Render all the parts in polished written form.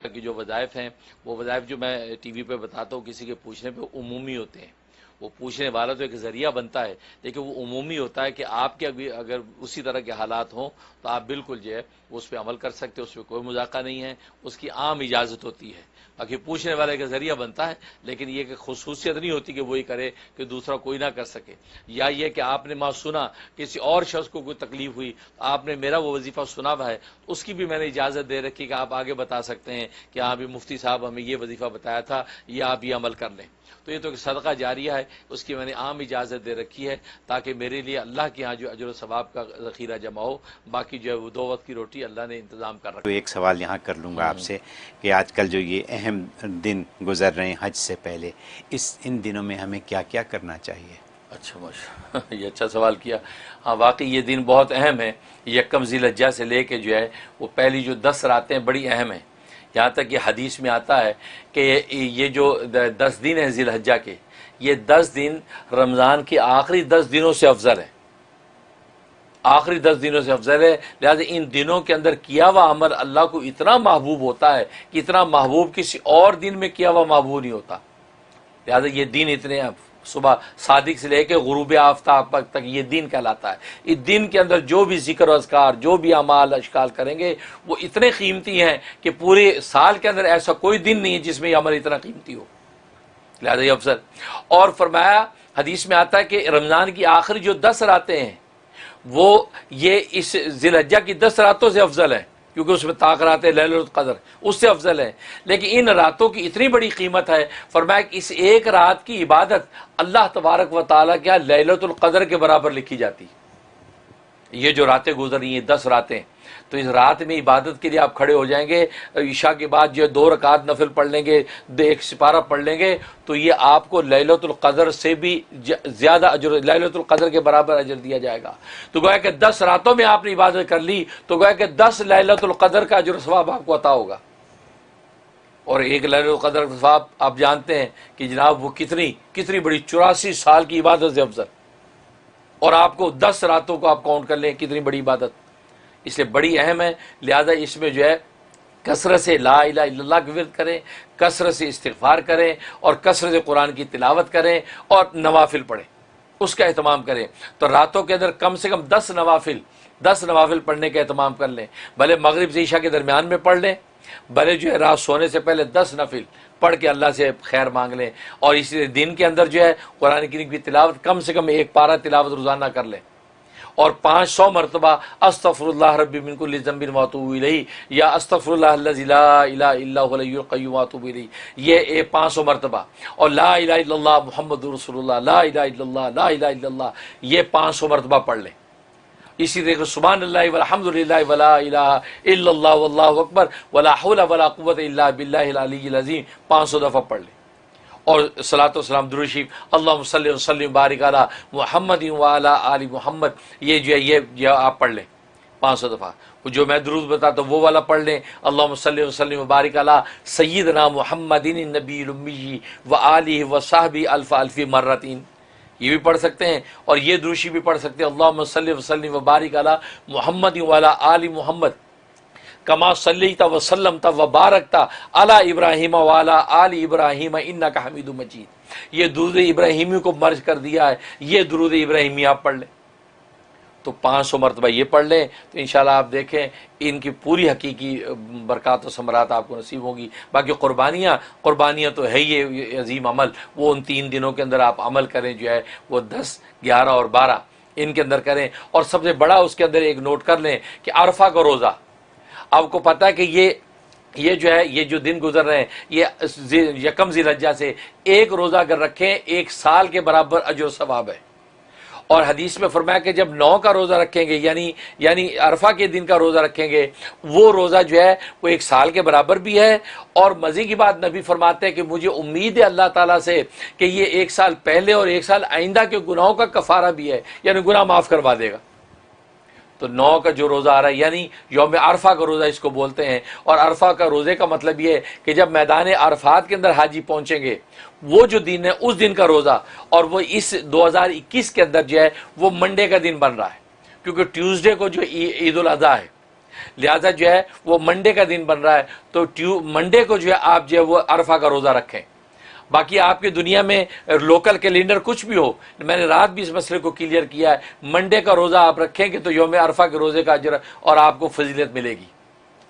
कि जो वज़ाइफ हैं वो वज़ाइफ जो मैं टीवी पे बताता हूँ किसी के पूछने पे उमूमी होते हैं। वो पूछने वाला तो एक ज़रिया बनता है, लेकिन वो उमूमी होता है कि आपके अभी अगर उसी तरह के हालात हों तो आप बिल्कुल जो है उस पर अमल कर सकते हो, उस पर कोई मजाका नहीं है, उसकी आम इजाज़त होती है। बाकी पूछने वाले का ज़रिया बनता है, लेकिन ये कि खसूसियत नहीं होती कि वही करे कि दूसरा कोई ना कर सके। या ये कि आपने माँ सुना किसी और शख्स को कोई तकलीफ हुई, आपने मेरा वो वजीफ़ा सुना हुआ है, उसकी भी मैंने इजाज़त दे रखी कि आप आगे बता सकते हैं कि हाँ भी मुफ्ती साहब हमें ये वजीफ़ा बताया था, ये आप ये अमल कर लें। तो ये तो सदका जारिया है, उसकी मैंने आम इजाज़त दे रखी है ताकि मेरे लिए अल्लाह के यहाँ जो अजर सवाब का ज़ख़ीरा जमा हो। बाकी जो है वो 2 वक्त की रोटी अल्लाह ने इंतज़ाम कर रखा। तो एक सवाल यहाँ कर लूँगा आपसे कि आजकल जो ये अहम दिन गुजर रहे हैं हज से पहले, इन दिनों में हमें क्या क्या करना चाहिए? अच्छा माशा, ये अच्छा सवाल किया। हाँ वाकई ये दिन बहुत अहम है। यकम ज़िलहज्जा से लेके जो है वो पहली जो 10 रातें बड़ी अहम हैं। यहाँ तक कि हदीस में आता है कि ये जो 10 दिन हैं ज़िलहज्जा के, ये 10 दिन रमज़ान के आखिरी 10 दिनों से अफजल है, आखिरी 10 दिनों से अफजल है। लिहाजा इन दिनों के अंदर किया हुआ अमल अल्लाह को इतना महबूब होता है कि इतना महबूब किसी और दिन में किया हुआ महबूब नहीं होता। लिहाजा ये दिन इतने सुबह सादिक से लेकर गुरूब आफ्ताब तक ये दिन कहलाता है। इस दिन के अंदर जो भी जिक्र अज़कार, जो भी अमाल अशकाल करेंगे वो इतने कीमती हैं कि पूरे साल के अंदर ऐसा कोई दिन नहीं है जिसमें यह अमल इतना कीमती हो। लिहाजा ये अफजल। और फरमाया हदीस में आता है कि रमज़ान की आखिरी जो 10 रातें हैं वो ये इस ज़िलहज्जा की 10 रातों से अफजल है, क्योंकि उसमें ताक़रात लैलतुल क़द्र उससे अफजल है। लेकिन इन रातों की इतनी बड़ी कीमत है, फरमाया कि इस एक रात की इबादत अल्लाह तबारक व तआला के यहाँ लैलतुल क़द्र के बराबर लिखी जाती। ये जो रातें गुजर रही हैं 10 रातें, तो इस रात में इबादत के लिए आप खड़े हो जाएंगे, ईशा के बाद जो 2 रकात नफिल पढ़ लेंगे, 1 सिपारा पढ़ लेंगे, तो ये आपको लैलतुल क़द्र से भी ज़्यादा अजर, लैलतुल क़द्र के बराबर अजर दिया जाएगा। तो गोया कि 10 रातों में आपने इबादत कर ली तो गोया कि 10 लैलतुल क़द्र का अजर सवाब आपको अता होगा। और एक लैलतुल क़द्र का सवाब आप जानते हैं कि जनाब वो कितनी बड़ी 84 साल की इबादत से अफजल, और आपको 10 रातों को आप काउंट कर लें कितनी बड़ी इबादत, इसलिए बड़ी अहम है। लिहाजा इसमें जो है कसरत से ला इलाहा इल्लल्लाह का विर्द करें, कसरत से इस्तिग़फ़ार करें, और कसरत से कुरान की तिलावत करें, और नवाफिल पढ़ें, उसका एहतमाम करें। तो रातों के अंदर कम से कम 10 नवाफिल पढ़ने का एहतमाम कर लें। भले मगरिब से ईशा के दरमियान में पढ़ लें, भले जो है रात सोने से पहले 10 नफिल पढ़ के अल्लाह से खैर मांग लें। और इसी दिन के अंदर जो है कुरान करीम की तिलावत कम से कम 1 पारा तिलावत रोज़ाना कर लें, और 500 मरतबा अस्तग़फ़िरुल्लाह रब्बी मिन कुल्लि ज़ंबिन व अतूबु इलैहि, या अस्तग़फ़िरुल्लाह अल्लज़ी ला इलाहा इल्ला हुवल हय्युल क़य्यूम व अतूबु इलैहि, ये 500 मरतबा। और ला इलाहा इल्लल्लाह मुहम्मदुर रसूलुल्लाह, ला इलाहा इल्लल्लाह, ला इलाहा इल्लल्लाह, ये 500 मरतबा पढ़ लें। इसी तरह सुब्हानल्लाहि वल्हम्दुलिल्लाहि वला इलाहा इल्लल्लाह वल्लाहु अकबर वला हौला वला कुव्वता इल्ला बिल्लाहिल अलिय्यिल अज़ीम 500 दफ़ा पढ़ लें। और सलातो सलाम दुरूद शरीफ अल्लाहुम्मा सल्लि व सल्लिम बारिक अला मुहम्मदिन व अला आलि मुहम्मद, ये जो है ये आप पढ़ लें 500 दफ़ा। जो मैं दुरूद बताता हूँ वो वाला पढ़ लें, अल्लाहुम्मा सल्लि व सल्लिम बारिक अला सय्यिदना मुहम्मदिन नबील उम्मी व आलिहि व सहबी अल्फ़ अल्फ़ी मर्रतीन, ये भी पढ़ सकते हैं। और ये दुरूशी भी पढ़ सकते हैं, अल्लाहुम्मा सल्लि व सल्लिम व बारिक अला मुहम्मद व अला आलि मुहम्मद कमा सल्लैता व सल्लमता व बारकता अला इब्राहीम व अला आलि इब्राहीम इन्नका हमीदुम मजीद, ये दुरूद इब्राहीमी को मर्ज कर दिया है, ये दुरूद इब्राहीमी आप पढ़ लें। तो 500 मरतबा ये पढ़ लें तो इंशाल्लाह आप देखें इनकी पूरी हकीकी बरकत व समरात आपको नसीब होगी। बाकी कुर्बानियाँ तो है ये अजीम अमल, वो उन 3 दिनों के अंदर आप अमल करें, जो है वो 10, 11 और 12 इनके अंदर करें। और सबसे बड़ा उसके अंदर एक नोट कर लें कि अरफा का रोज़ा, आपको पता है कि ये जो है ये जो दिन गुजर रहे हैं ये यकम ज़िलहज्जा से एक रोज़ा अगर रखें 1 साल के बराबर अजर सवाब है। और हदीस में फरमाया कि जब 9 का रोज़ा रखेंगे यानी अरफा के दिन का रोज़ा रखेंगे, वो रोज़ा जो है वो 1 साल के बराबर भी है। और मज़े की बात नबी फरमाते हैं कि मुझे उम्मीद है अल्लाह ताला से कि ये 1 साल पहले और 1 साल आइंदा के गुनाहों का कफ़ारा भी है, यानी गुनाह माफ़ करवा देगा। तो 9 का जो रोज़ा आ रहा है यानी यौम अरफा का रोज़ा इसको बोलते हैं। और अरफा का रोज़े का मतलब ये है कि जब मैदान अरफात के अंदर हाजी पहुँचेंगे, वो जो दिन है उस दिन का रोज़ा, और वो इस 2021 के अंदर जो है वो मंडे का दिन बन रहा है, क्योंकि ट्यूसडे को जो ईद उल अज़हा है, लिहाजा जो है वो मंडे का दिन बन रहा है, तो मंडे को जो है आप जो है वो अरफा का रोज़ा रखें। बाकी आपकी दुनिया में लोकल कैलेंडर कुछ भी हो, मैंने रात भी इस मसले को क्लियर किया है, मंडे का रोज़ा आप रखेंगे तो यौम अरफा के रोज़े का अजर और आपको फजीलत मिलेगी।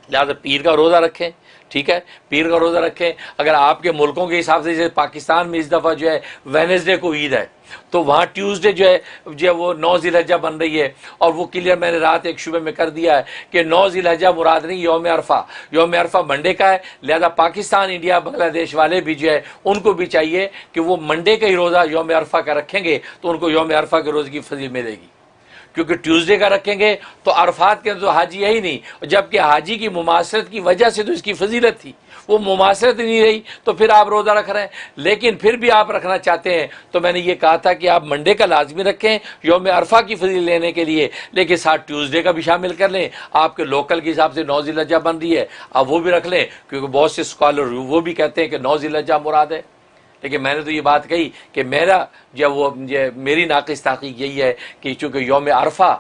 लिहाजा पीर का रोज़ा रखें, ठीक है, पीर का रोज़ा रखें। अगर आपके मुल्कों के हिसाब से, जैसे पाकिस्तान में इस दफ़ा जो है वेडनेसडे को ईद है, तो वहाँ ट्यूसडे जो है वो 9 ज़िलहज्जा बन रही है, और वो क्लियर मैंने रात एक शुबे में कर दिया है कि 9 ज़िलहज्जा मुराद नहीं, यौम अरफा मंडे का है। लिहाजा पाकिस्तान, इंडिया, बांग्लादेश वाले भी जो है उनको भी चाहिए कि वो मंडे का ही रोज़ा यौम अरफा का रखेंगे तो उनको यौम अरफा के रोज़े की फजीलत मिलेगी, क्योंकि ट्यूसडे का रखेंगे तो अरफात के तो हाजी है ही नहीं, जबकि हाजी की मुमासरत की वजह से तो इसकी फजीलत थी, वो मुमासरत नहीं रही तो फिर आप रोज़ा रख रहे हैं। लेकिन फिर भी आप रखना चाहते हैं तो मैंने ये कहा था कि आप मंडे का लाजमी रखें यौम अरफा की फजीलत लेने के लिए, लेकिन साथ ट्यूसडे का भी शामिल कर लें। आपके लोकल के हिसाब से 9 ज़िलहज्जा बन रही है, आप वो भी रख लें, क्योंकि बहुत से स्कॉलर वो भी कहते हैं कि 9 ज़िलहज्जा मुराद है। लेकिन मैंने तो ये बात कही कि मेरा जो मेरी नाक़िस तहक़ीक़ यही है कि चूँकि यौम अरफा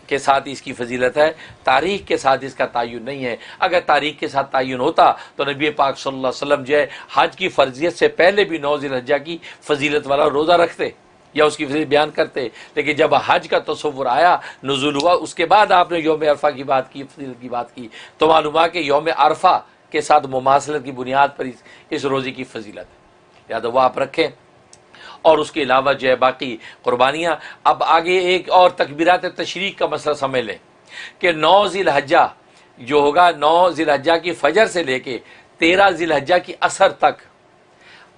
के साथ इसकी फजीलत है, तारीख़ के साथ इसका तयन नहीं है। अगर तारीख़ के साथ तयन होता तो नबी पाक सल्लल्लाहु अलैहि वसल्लम जो है हज की फ़र्जियत से पहले भी 9 ज़िलहज्जा की फजीलत वाला रोज़ा रखते या उसकी फजीलत बयान करते। लेकिन जब हज का तसव्वुर आया, नुज़ूल हुआ, उसके बाद आपने यौम अरफा की बात की, फजीलत की बात की, तो मालूम हुआ कि यौम अरफा के साथ मुमासलत की बुनियाद पर इस रोज़े की फजीलत है। या तो वो आप रखें। और उसके अलावा जो है बाकी कुर्बानियाँ, अब आगे एक और तकबीरात तशरीक का मसला समझ लें कि 9 ज़िलहज्जा जो होगा, 9 ज़िलहज्जा की फजर से लेके 13 ज़िलहज्जा की असर तक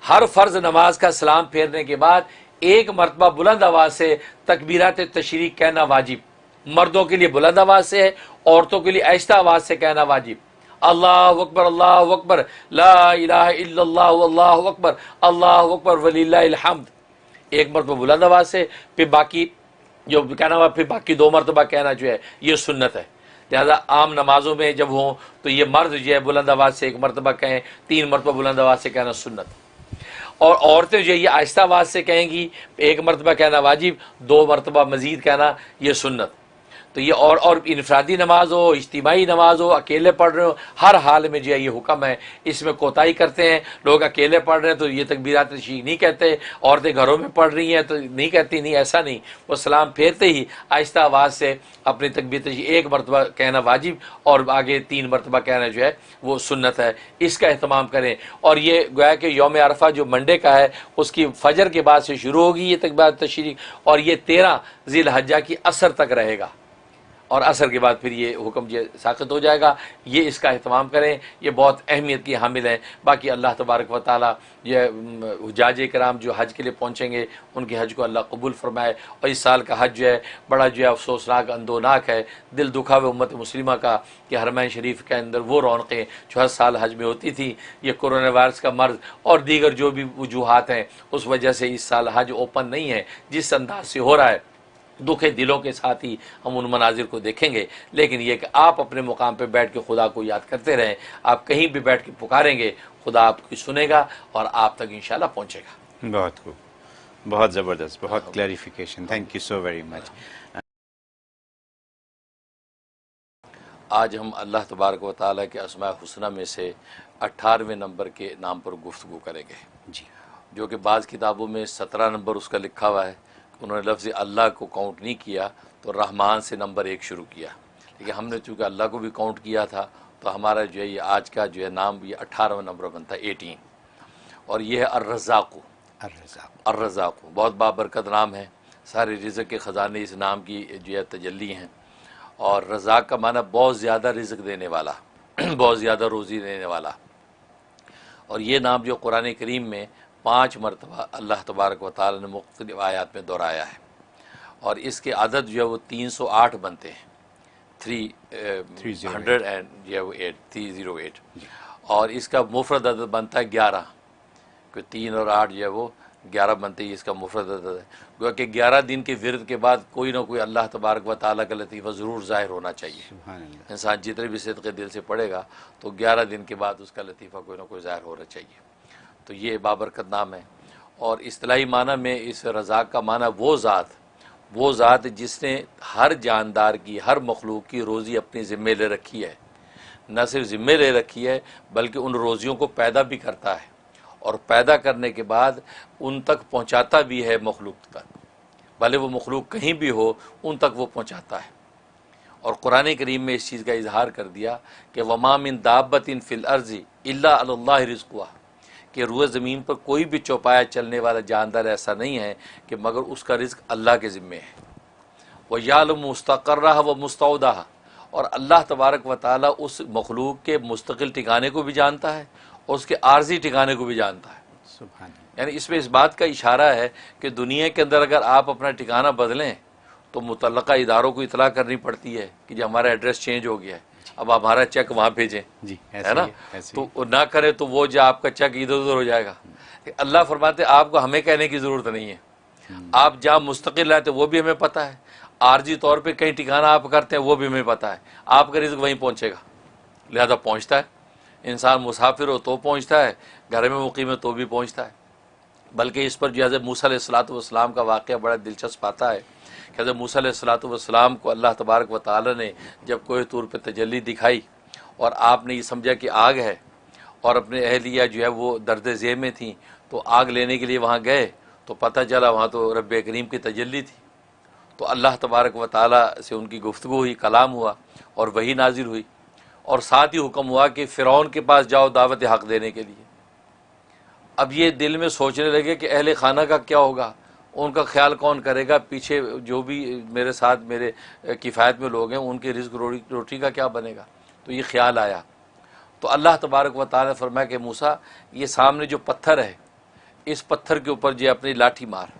हर फ़र्ज़ नमाज का सलाम फेरने के बाद एक मरतबा बुलंद आवाज़ से तकबीरात तशरीक कहना वाजिब। मर्दों के लिए बुलंद आवाज़ से है, औरतों के लिए आहिस्ता आवाज़ से कहना वाजिब। अल्लाहु अकबर, ला इलाहा इल्लल्लाह, अल्लाहु अकबर वलिल्लाहिल हम्द, एक मरतबा बुलंद आवाज़ से, फिर बाकी जो कहना हुआ, फिर बाकी 2 मरतबा कहना जो है ये सुन्नत है। लिहाजा आम नमाजों में जब हों तो ये मर्द जो है बुलंद आवाज़ से 1 मरतबा कहें, 3 मरतबा बुलंद आवाज़ से कहना सुन्नत, और औरतें जो है ये आहिस्ता आवाज़ से कहेंगी, 1 मरतबा कहना वाजिब, 2 मरतबा मज़ीद कहना ये सुन्नत। तो ये और इनफरादी नमाज हो, इज्तिमाई नमाज हो, अकेले पढ़ रहे हो, हर हाल में जो है ये हुक्म है। इसमें कोताही करते हैं लोग, अकेले पढ़ रहे हैं तो ये तकबीरात तशरीक नहीं कहते, औरतें घरों में पढ़ रही हैं तो नहीं कहती, नहीं ऐसा नहीं, वो सलाम फेरते ही आहिस्ता आवाज़ से अपनी तकबीर तशरीक 1 मरतबा कहना वाजिब और आगे 3 मरतबा कहना जो है वो सुन्नत है। इसका अहतमाम करें। और ये गोया कि यौम अरफा जो मंडे का है उसकी फजर के बाद से शुरू होगी ये तकबीरात तशरीक, और ये 13 ज़िलहज्जा की असर तक रहेगा, और असर के बाद फिर ये हुक्म जो साक़ित हो जाएगा। ये इसका अहतमाम करें, ये बहुत अहमियत की हामिल है। बाकी अल्लाह तबारक व तआला ये हुज्जाज कराम जो हज के लिए पहुँचेंगे उनके हज को अल्लाह कबूल फरमाए। और इस साल का हज जो है बड़ा जो है अफसोसनाक, अंदोनाक है, दिल दुखा हुआ उम्मत मुस्लिमा का कि हरमैन शरीफ के अंदर वो रौनकें जो हर साल हज में होती थी, ये कोरोना वायरस का मर्ज़ और दीगर जो भी वजूहात हैं उस वजह से इस साल हज ओपन नहीं है। जिस अंदाज से हो रहा है, दुखे दिलों के साथ ही हम उन मनाजिर को देखेंगे। लेकिन यह कि आप अपने मुकाम पर बैठ के खुदा को याद करते रहें। आप कहीं भी बैठ के पुकारेंगे, खुदा आपकी सुनेगा और आप तक इंशाल्लाह पहुँचेगा। बहुत खूब, बहुत ज़बरदस्त, बहुत clarification, thank you so very much. आज हम अल्लाह तबारक व तआला के अस्माए हुस्ना में से 18वें नंबर के नाम पर गुफ्तगू करेंगे जी, जो कि बाज़ किताबों में 17 नंबर उसका लिखा हुआ है। उन्होंने लफ्ज़ अल्लाह को काउंट नहीं किया तो रहमान से नंबर 1 शुरू किया, लेकिन हमने चूँकि अल्लाह को भी काउंट किया था तो हमारा जो है ये आज का जो है नाम ये 18वां नंबर बनता है, 18। और ये है अर्रज़ाक़ु। अर्रज़ाक़ु बहुत बाबरकत नाम है, सारे रिज़्क़ के ख़जाने इस नाम की जो है तजल्ली हैं। और रज़ाक़ का माना बहुत ज़्यादा रिज़्क़ देने वाला बहुत ज़्यादा रोज़ी देने वाला। और ये नाम जो कुरान करीम में 5 मरतबा अल्लाह तबारक व तआला ने मुख्तलिफ आयात में दोहराया है। और इसके अदद जो है वो 308 बनते हैं, 308। और इसका मुफरद अदद बनता है 11, क्योंकि 3 और 8 जो है वो 11 बनते ही इसका मुफरद अदद है। गोया कि 11 दिन के विरद के बाद कोई ना कोई अल्लाह तबारक व तआला का लतीफ़ा ज़रूर ज़ाहिर होना चाहिए। इंसान जितने भी सिद्क़े दिल से पढ़ेगा तो 11 दिन के बाद उसका लतीफ़ा कोई ना कोई ज़ाहिर होना चाहिए। तो ये बाबरकत नाम है। और इस्तिलाही माना में इस रज़ाक़ का माना वो ज़ात वो ज़ात जिसने हर जानदार की, हर मखलूक की रोज़ी अपनी ज़िम्मे ले रखी है, न सिर्फ ज़िम्मे ले रखी है बल्कि उन रोज़ियों को पैदा भी करता है और पैदा करने के बाद उन तक पहुँचाता भी है मखलूक तक, भले वो मखलूक कहीं भी हो उन तक वो पहुँचाता है। और कुरान करीम में इस चीज़ का इजहार कर दिया कि वमा मिन दाब्बतिन फिल अर्ज़ि इल्ला अलल्लाहि रिज़्क़ुहा, कि रूए ज़मीन पर कोई भी चौपाया चलने वाला जानदार ऐसा नहीं है कि मगर उसका रिज़्क़ अल्लाह के ज़िम्मे है। व यालमु मुस्तक़र्रहा व मुस्तौदाहा, और अल्लाह तबारक व तआला उस मखलूक के मुस्तकिल ठिकाने को भी जानता है और उसके आर्जी ठिकाने को भी जानता है। सुभान अल्लाह। यानी इसमें इस बात का इशारा है कि दुनिया के अंदर अगर आप अपना ठिकाना बदलें तो मुतल्लका इदारों को इतला करनी पड़ती है कि जो हमारा एड्रेस चेंज हो गया है, अब हमारा चेक वहाँ भेजें जी, है ना। तो ना करे तो वो जो आपका चेक इधर उधर हो जाएगा। अल्लाह फरमाते आपको हमें कहने की ज़रूरत नहीं है, आप जहाँ मुस्तकिल रहते वो भी हमें पता है, आर्जी तौर पे कहीं ठिकाना आप करते हैं वो भी हमें पता है, आपका रिज़्क़ वहीं पहुँचेगा, लिहाजा पहुँचता है। इंसान मुसाफिर हो तो पहुँचता है, घर में मुकीम है तो भी पहुँचता है। बल्कि इस पर जो हज़रत मूसा अलैहिस्सलातु वस्सलाम का वाक़या बड़ा दिलचस्प आता है कि हज़रत मूसा अलैहिस्सलातु वस्सलाम को अल्लाह तबारक व तआला ने जब कोह तूर पे तजल्ली दिखाई और आपने ये समझा कि आग है और अपने अहलिया जो है वो दर्द ज़ेह में थी, तो आग लेने के लिए वहाँ गए तो पता चला वहाँ तो रब्बे करीम की तजल्ली थी। तो अल्लाह तबारक व तआला से उनकी गुफ्तगू हुई, कलाम हुआ और वही नाजिल हुई और साथ ही हुक्म हुआ कि फ़िरौन के पास जाओ दावत हक़ देने के लिए। अब ये दिल में सोचने लगे कि अहले खाना का क्या होगा, उनका ख्याल कौन करेगा, पीछे जो भी मेरे साथ मेरे किफ़ायत में लोग हैं उनके रिज़्क़ रोटी का क्या बनेगा। तो ये ख्याल आया तो अल्लाह तबारक व तआला ने फरमाया कि मूसा ये सामने जो पत्थर है इस पत्थर के ऊपर जो अपनी लाठी मार।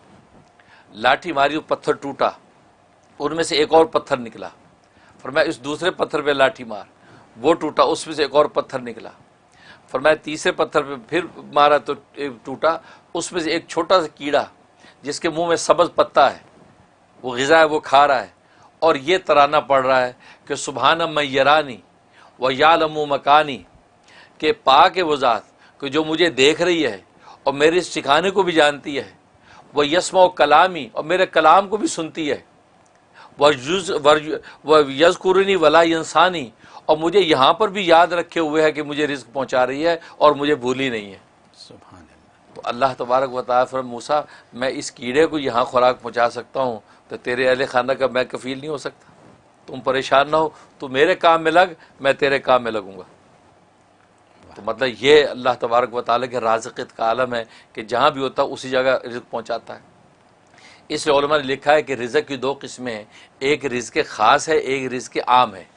लाठी मारी, वो पत्थर टूटा, उनमें से एक और पत्थर निकला। फरमाया इस दूसरे पत्थर पे लाठी मार, वो टूटा, उसमें से एक और पत्थर निकला। फरमाया तीसरे पत्थर पे फिर मारा तो एक टूटा, उसमें से एक छोटा सा कीड़ा जिसके मुंह में सब्ज़ पत्ता है, वो ग़िज़ा है, वो खा रहा है और ये तराना पड़ रहा है कि सुबहान मन यरानी व यालमु मकानी, के पाक है वो ज़ात कि जो मुझे देख रही है और मेरे इस ठिकाने को भी जानती है, वह यस्मा कलामी, और मेरे कलाम को भी सुनती है, वह यज़कुरनी वला इंसानी, और मुझे यहाँ पर भी याद रखे हुए है कि मुझे रिज़्क़ पहुँचा रही है और मुझे भूली नहीं है। सुभान अल्लाह। तो अल्लाह तबारक व तआला फरमाया मूसा मैं इस कीड़े को यहाँ खुराक पहुँचा सकता हूँ तो तेरे अहले खाना का मैं कफ़ील नहीं हो सकता। तुम परेशान ना हो, तू मेरे काम में लग, मैं तेरे काम में लगूँगा। तो मतलब ये अल्लाह तबारक व तआला के राज़िक़त का आलम है कि जहाँ भी होता है उसी जगह रिज़्क़ पहुँचाता है। इसलिए उलमा ने लिखा है कि रिज़्क़ की दो किस्में हैं, एक रिज़्क़ ख़ास है, एक रिज़्क़ आम है।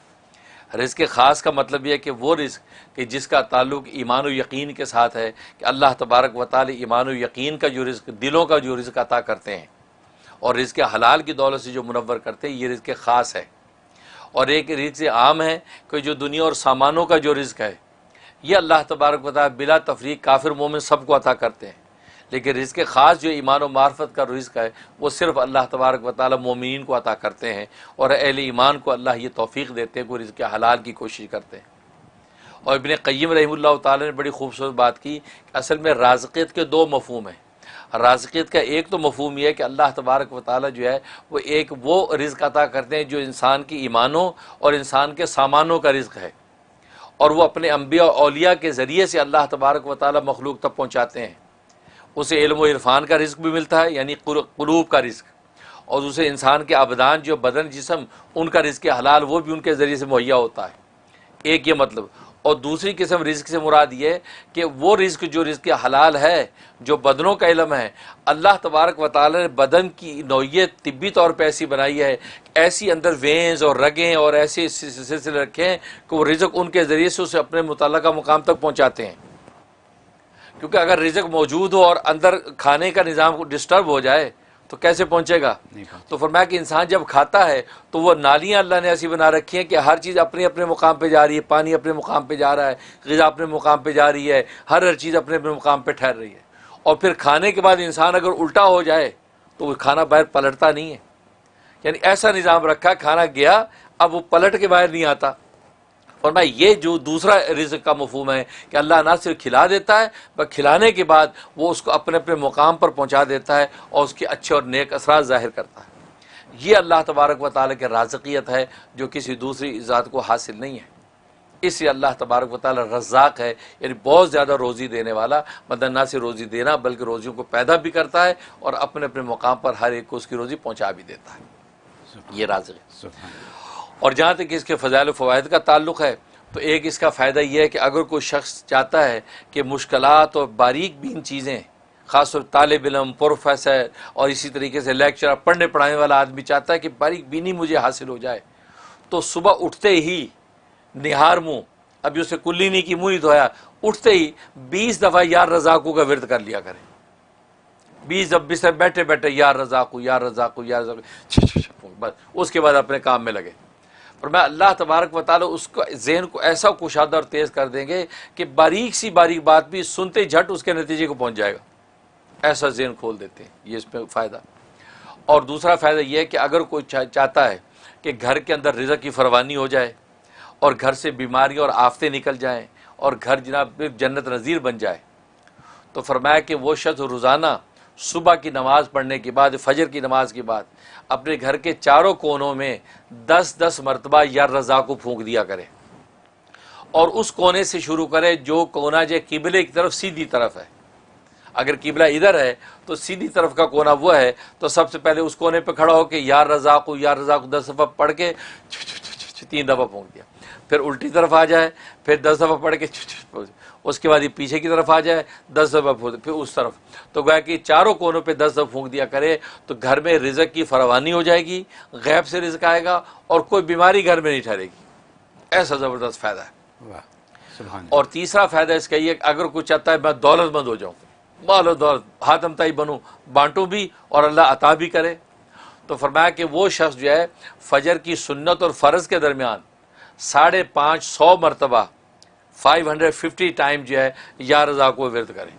रिज़्क़ ख़ास का मतलब यह है कि वो रिज़्क़ कि जिसका ताल्लुक़ ईमान व यकीन के साथ है कि अल्लाह तबारक व तआला ईमान व यकीन का जो रिज़्क़, दिलों का जो रिज़्क़ अता करते हैं और रिज़्क़ हलाल की दौलत से जो मुनव्वर करते हैं, ये रिज़्क़ ख़ास है। और एक रिज़्क़ आम है कि जो दुनिया और सामानों का जो रिज़्क़ है ये अल्लाह तबारक व तआला बिला तफरीक काफिर मोमिन सबको अता करते हैं, लेकिन रिज़्क़ ख़ास जो ईमान व मार्फत का रिज़्क़ है वो सिर्फ़ अल्लाह तबारक व तआला मोमिनीन को अता करते हैं और अहले ईमान को अल्लाह ये तौफ़ीक़ देते हैं कि रिज़्क़ हलाल की कोशिश करते हैं। और इब्न क़य्यिम रहमतुल्लाह तआला ने बड़ी खूबसूरत बात की, असल में राज़िक़ियत के दो मफ़हूम हैं। राज़िक़ियत का एक तो मफ़हूम यह है कि अल्लाह तबारक व तआला जो है वो एक वो रिज़्क़ अता करते हैं जो इंसान की ईमानों और इंसान के सामानों का रिज़्क़ है और वो अपने अम्बिया और औलिया के ज़रिए से अल्लाह तबारक व तआला मखलूक तक पहुँचाते हैं। उसे इल्म व इरफान का रिज़्क़ भी मिलता है यानी क़ुलूब का रिज़्क़, और उसे इंसान के अबदान जो बदन जिस्म उनका रिज़्क़ हलाल वो भी उनके ज़रिए से मुहैया होता है। एक ये मतलब। और दूसरी किस्म रिज़्क़ से मुराद ये है कि वो रिज़्क़ जो रिज़्क़ हलाल है, जो बदनों का इल्म है, अल्लाह तबारक व तआला ने बदन की नौइयत तिब्बी तौर पर ऐसी बनाई है, ऐसी अंदर वेंस और रगें और ऐसे सिलसिले रखे हैं कि वो रिज़्क़ उनके ज़रिए से उसे अपने मुतल्लका मुकाम तक पहुँचाते हैं। क्योंकि अगर रिज़्क़ मौजूद हो और अंदर खाने का निज़ाम डिस्टर्ब हो जाए तो कैसे पहुँचेगा। तो फरमाया कि इंसान जब खाता है तो वो नालियाँ अल्लाह ने ऐसी बना रखी हैं कि हर चीज़ अपने अपने मुकाम पे जा रही है, पानी अपने मुकाम पे जा रहा है, ग़िज़ा अपने मुकाम पे जा रही है, हर चीज़ अपने अपने मुकाम पे ठहर रही है। और फिर खाने के बाद इंसान अगर उल्टा हो जाए तो वो खाना बाहर पलटता नहीं है, यानी ऐसा निज़ाम रखा, खाना गया अब वो पलट के बाहर नहीं आता। फरमाया ये जो दूसरा रिज़्क़ का मफ़हूम है कि अल्लाह ना सिर्फ खिला देता है बल्कि खिलाने के बाद वो उसको अपने अपने मुकाम पर पहुंचा देता है और उसके अच्छे और नेक असरात ज़ाहिर करता है। ये अल्लाह तबारक व तआला की राज़िकियत है जो किसी दूसरी ज़ात को हासिल नहीं है। इसलिए अल्लाह तबारक व तआला रज़्ज़ाक़ है, यानी बहुत ज़्यादा रोज़ी देने वाला। मतलब ना सिर्फ रोज़ी देना बल्कि रोज़ियों को पैदा भी करता है और अपने अपने मुकाम पर हर एक को उसकी रोज़ी पहुँचा भी देता है। ये राज़िक़ है। और जहाँ तक इसके फ़ज़ाइल व फ़वाइद का ताल्लुक़ है तो एक इसका फ़ायदा यह है कि अगर कोई शख्स चाहता है कि मुश्किलात और बारीक बीन चीज़ें, ख़ासतौर तालिब इल्म, प्रोफेसर और इसी तरीके से लेक्चरर, पढ़ने पढ़ाने वाला आदमी चाहता है कि बारीक बीनी मुझे हासिल हो जाए, तो सुबह उठते ही निहार मुँह, अभी उसे कुल्ली नहीं की, मुँह नहीं धोया, उठते ही 20 दफ़ा यार रज़ाक़ू का विर्द कर लिया करें। 20 दफ़े से बैठे बैठे यार रज़ाक़ू यार रज़ाक़ू यार रज़ाक़ू, बस उसके बाद अपने काम में लगे। और मैं अल्लाह तबारक व तआला उसको ज़हन को ऐसा कुशादा और तेज़ कर देंगे कि बारीक सी बारीक बात भी सुनते झट उसके नतीजे को पहुँच जाएगा। ऐसा ज़हन खोल देते हैं, ये इसमें फ़ायदा। और दूसरा फ़ायदा यह है कि अगर कोई चाहता है कि घर के अंदर रिज़्क़ की फरवानी हो जाए और घर से बीमारियाँ और आफतें निकल जाएँ और घर जनाब जन्नत नज़ीर बन जाए, तो फरमाया कि वो शख्स रोज़ाना सुबह की नमाज़ पढ़ने के बाद, फजर की नमाज के बाद अपने घर के चारों कोनों में 10-10 मरतबा या रज़ा को फूंक दिया करे और उस कोने से शुरू करे जो कोना जो किबले की तरफ सीधी तरफ है। अगर किबला इधर है तो सीधी तरफ का कोना वो है, तो सबसे पहले उस कोने पे खड़ा होकर या रज़ा को 10 दफ़ा पढ़ के 3 दफ़ा फूंक दिया। फिर उल्टी तरफ आ जाए, फिर 10 दफ़ा पढ़ के, उसके बाद ये पीछे की तरफ आ जाए 10 दफ़ा फूंक, फिर उस तरफ। तो गोया कि चारों कोनों पे 10 दफ़ा फूंक दिया करे तो घर में रिज़्क़ की फरवानी हो जाएगी, गैब से रिज़्क़ आएगा और कोई बीमारी घर में नहीं ठहरेगी। ऐसा ज़बरदस्त फ़ायदा है। वाह, सुभान। और तीसरा फ़ायदा इसका ये, अगर कोई चाहता है मैं दौलतमंद हो जाऊँ, मालो दौलत हातमताई बनूँ, बांटूँ भी और अल्लाह अता भी करे, तो फरमाया कि वो शख्स जो है फजर की सुन्नत और फ़र्ज़ के दरमियान 550 मरतबा 550 टाइम जो है या रज़ा को विर्द करें।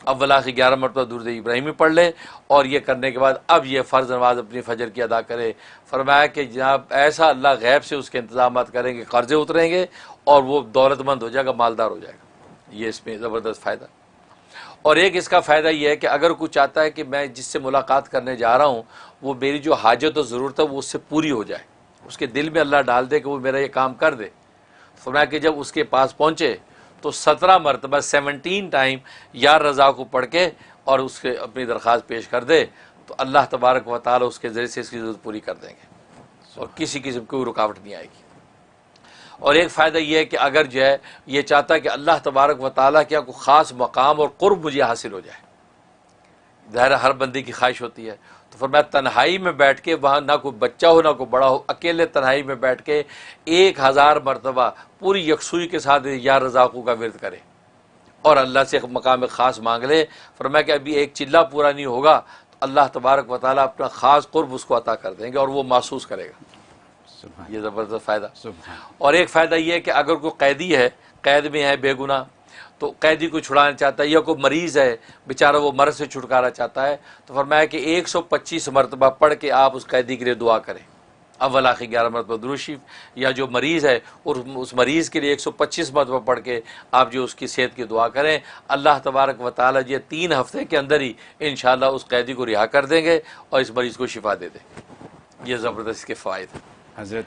अव्वल आखिर 11 मरतबा दुरूद इब्राहिमी पढ़ ले और ये करने के बाद अब ये फ़र्ज़ नमाज अपनी फजर की अदा करे। फरमाया कि जनाब ऐसा अल्लाह गैब से उसके इंतजाम करेंगे, कर्ज़े उतरेंगे और वो दौलतमंद हो जाएगा, मालदार हो जाएगा। ये इसमें ज़बरदस्त फ़ायदा। और एक इसका फ़ायदा ये है कि अगर कोई चाहता है कि मैं जिससे मुलाकात करने जा रहा हूँ वो मेरी जो हाजत और ज़रूरत है वो उससे पूरी हो जाए, उसके दिल में अल्लाह डाल दे कि वो मेरा ये काम कर दे। फरमाया कि जब उसके पास पहुँचे तो 17 मरतबा 17 टाइम या रज़ा को पढ़ के और उसके अपनी दरख्वास्त पेश कर दे तो अल्लाह तबारक व तआला उसके ज़रिए से इसकी ज़रूरत पूरी कर देंगे और किसी किस्म की कोई रुकावट नहीं आएगी। और एक फ़ायदा ये है कि अगर जो है ये चाहता है कि अल्लाह तबारक व तआला क्या कोई ख़ास मकाम और क़ुर्ब मुझे हासिल हो जाए, ज़ाहिर हर बंदे की ख्वाहिश होती है, तो फिर मैं तन्हाई में बैठ के, वहाँ ना कोई बच्चा हो ना कोई बड़ा हो, अकेले तन्हाई में बैठ के 1000 मरतबा पूरी यकसुई के साथ या रज़ाक़ू का विर्द करे और अल्लाह से मकाम ख़ास मांग ले। फरमाया कि अभी एक चिल्ला पूरा नहीं होगा तो अल्लाह तबारक व तआला अपना ख़ास क़ुर्ब उसको अता कर देंगे और वो महसूस करेगा। ये ज़बरदस्त फ़ायदा। और एक फ़ायदा ये है कि अगर कोई कैदी है, कैद में है बेगुनाह, तो कैदी को छुड़ाना चाहता है या कोई मरीज़ है बेचारा वो मर्ज़ से छुटकारा चाहता है, तो फरमाया कि 125 मरतबा पढ़ के आप उस कैदी के लिए दुआ करें। अव्वल आखिर 11 मरतबा दुरूद शरीफ, या जो मरीज़ है और उस मरीज़ के लिए 125 मरतबा पढ़ के आप जो उसकी सेहत की दुआ करें, अल्लाह तबारक व तआला ये 3 हफ़्ते के अंदर ही इंशाअल्लाह उस कैदी को रिहा कर देंगे और इस मरीज़ को शिफा दे देंगे। ये ज़बरदस्त के फ़ायदे हज़रत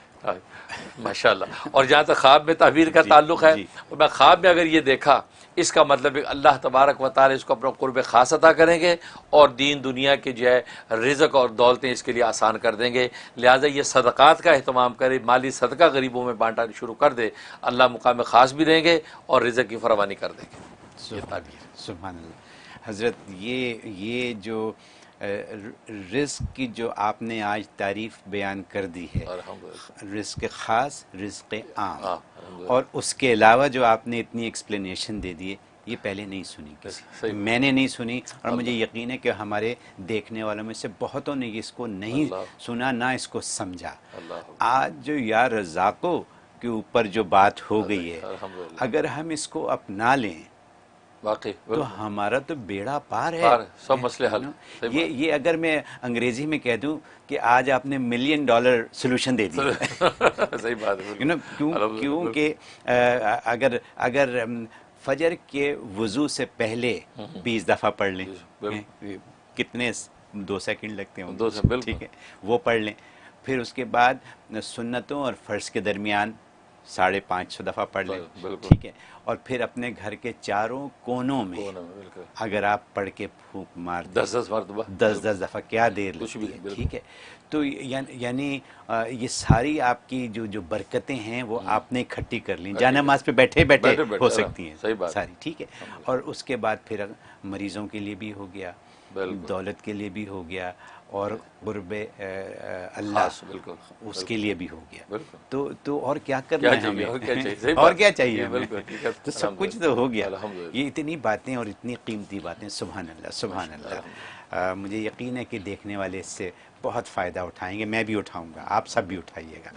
माशाअल्लाह। और जहाँ तक ख्वाब में ताबीर का ताल्लुक़ है, और मैं ख्वाब में अगर ये देखा, इसका मतलब अल्लाह तबारक व तआला इसको अपना क़ुर्ब ख़ास अता करेंगे और दीन दुनिया के जो है रिज़्क़ और दौलतें इसके लिए आसान कर देंगे। लिहाजा ये सदक़ात का अहतमाम करे, माली सदका गरीबों में बांटना शुरू कर दे, अल्लाह मुकाम ख़ास भी देंगे और रिज़्क़ की फरवानी कर देंगे। ये ताबीर। सुभान अल्लाह। हज़रत ये जो रिज़्क़ की जो आपने आज तारीफ़ बयान कर दी है, रिज़्क़ ख़ास, रिज़्क़ आम, और उसके अलावा जो आपने इतनी एक्सप्लेनेशन दे दी है, ये पहले नहीं सुनी किसी, मैंने नहीं सुनी और मुझे यकीन है कि हमारे देखने वालों में से बहुतों ने इसको नहीं सुना, ना इसको समझा। आज जो या रज़ाक़ो के ऊपर जो बात हो गई है, अगर हम इसको अपना लें वाकई तो हमारा तो बेड़ा पार है, सब मसले हल। ये अगर मैं अंग्रेजी में कह दूं कि आज आपने $1 मिलियन सोल्यूशन दे दिया। सही बात है। क्योंकि अगर फजर के वज़ू से पहले 20 दफ़ा पढ़ लें, कितने 2 सेकंड लगते हैं 2 सेकंड, ठीक है, वो पढ़ लें। फिर उसके बाद सुन्नतों और फ़र्ज़ के दरमियान 550 दफ़ा पढ़ लें, ठीक है। और फिर अपने घर के चारों कोनों में अगर आप पढ़ के फूंक मार 10-10 मरतबा, 10-10 दफ़ा, क्या देर लगती है, ठीक है। तो यानी ये सारी आपकी जो बरकतें हैं वो आपने इकट्ठी कर ली, जानमाज़ पे बैठे बैठे हो सकती हैं सारी, ठीक है। और उसके बाद फिर मरीज़ों के लिए भी हो गया, दौलत के लिए भी हो गया, और क़ुर्बे अल्लाह उसके लिए भी हो गया। तो और क्या करना है हमें, और क्या चाहिए हमें, तो सब कुछ तो हो गया। ये इतनी बातें और इतनी कीमती बातें, सुभान अल्लाह सुभान अल्लाह। मुझे यकीन है कि देखने वाले इससे बहुत फ़ायदा उठाएंगे, मैं भी उठाऊंगा, आप सब भी उठाइएगा।